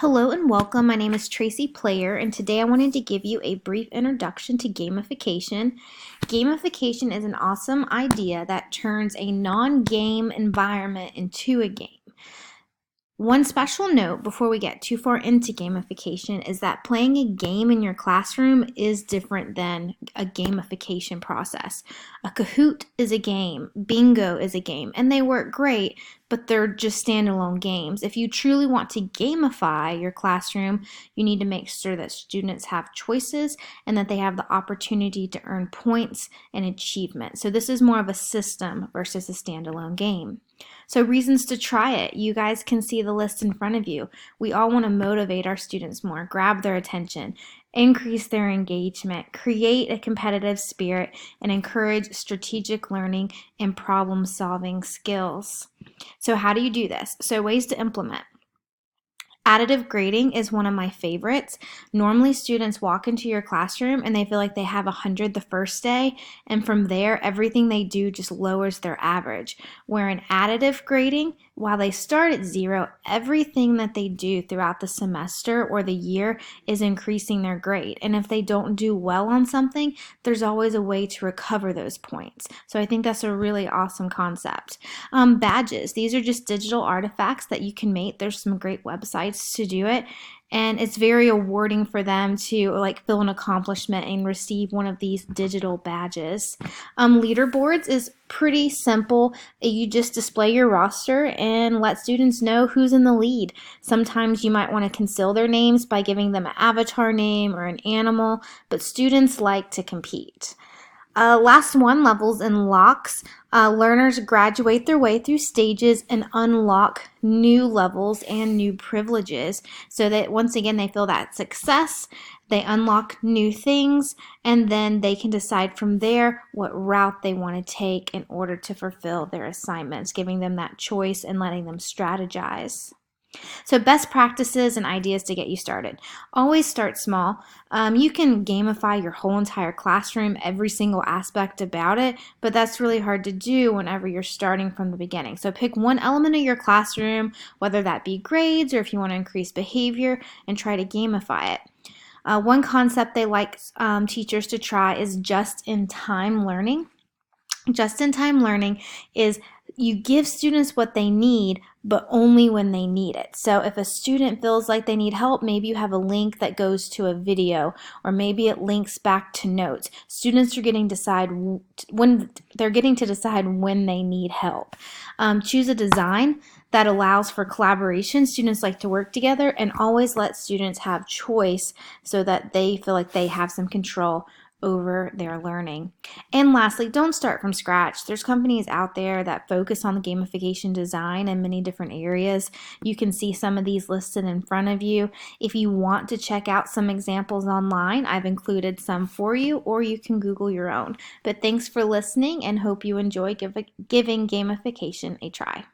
Hello and welcome. My name is Tracy Player, and today I wanted to give you a brief introduction to gamification. Gamification is an awesome idea that turns a non-game environment into a game. One special note before we get too far into gamification is that playing a game in your classroom is different than a gamification process. A Kahoot is a game, Bingo is a game, and they work great, but they're just standalone games. If you truly want to gamify your classroom, you need to make sure that students have choices and that they have the opportunity to earn points and achievement. So this is more of a system versus a standalone game. So reasons to try it. You guys can see the list in front of you. We all want to motivate our students more, grab their attention, increase their engagement, create a competitive spirit, and encourage strategic learning and problem-solving skills. So how do you do this? So ways to implement. Additive grading is one of my favorites. Normally students walk into your classroom and they feel like they have 100 the first day, and from there everything they do just lowers their average. Where in additive grading, while they start at 0, everything that they do throughout the semester or the year is increasing their grade. And if they don't do well on something, there's always a way to recover those points. So I think that's a really awesome concept. Badges, these are just digital artifacts that you can make. There's some great websites to do it, and it's very rewarding for them to feel an accomplishment and receive one of these digital badges. Leaderboards is pretty simple. You just display your roster and let students know who's in the lead. Sometimes you might want to conceal their names by giving them an avatar name or an animal, but students like to compete. Last one, levels and locks. Learners graduate their way through stages and unlock new levels and new privileges so that once again they feel that success, they unlock new things, and then they can decide from there what route they want to take in order to fulfill their assignments, giving them that choice and letting them strategize. So best practices and ideas to get you started. Always start small. You can gamify your whole entire classroom, every single aspect about it, but that's really hard to do whenever you're starting from the beginning. So pick one element of your classroom, whether that be grades or if you want to increase behavior, and try to gamify it. One concept they like teachers to try is just-in-time learning. Just-in-time learning is you give students what they need, but only when they need it. So if a student feels like they need help, maybe you have a link that goes to a video, or maybe it links back to notes. Students are getting to decide when they need help. Choose a design that allows for collaboration. Students like to work together, and always let students have choice so that they feel like they have some control over their learning. And lastly, don't start from scratch. There's companies out there that focus on the gamification design in many different areas. You can see some of these listed in front of you. If you want to check out some examples online, I've included some for you, or you can Google your own. But thanks for listening, and hope you enjoy giving gamification a try.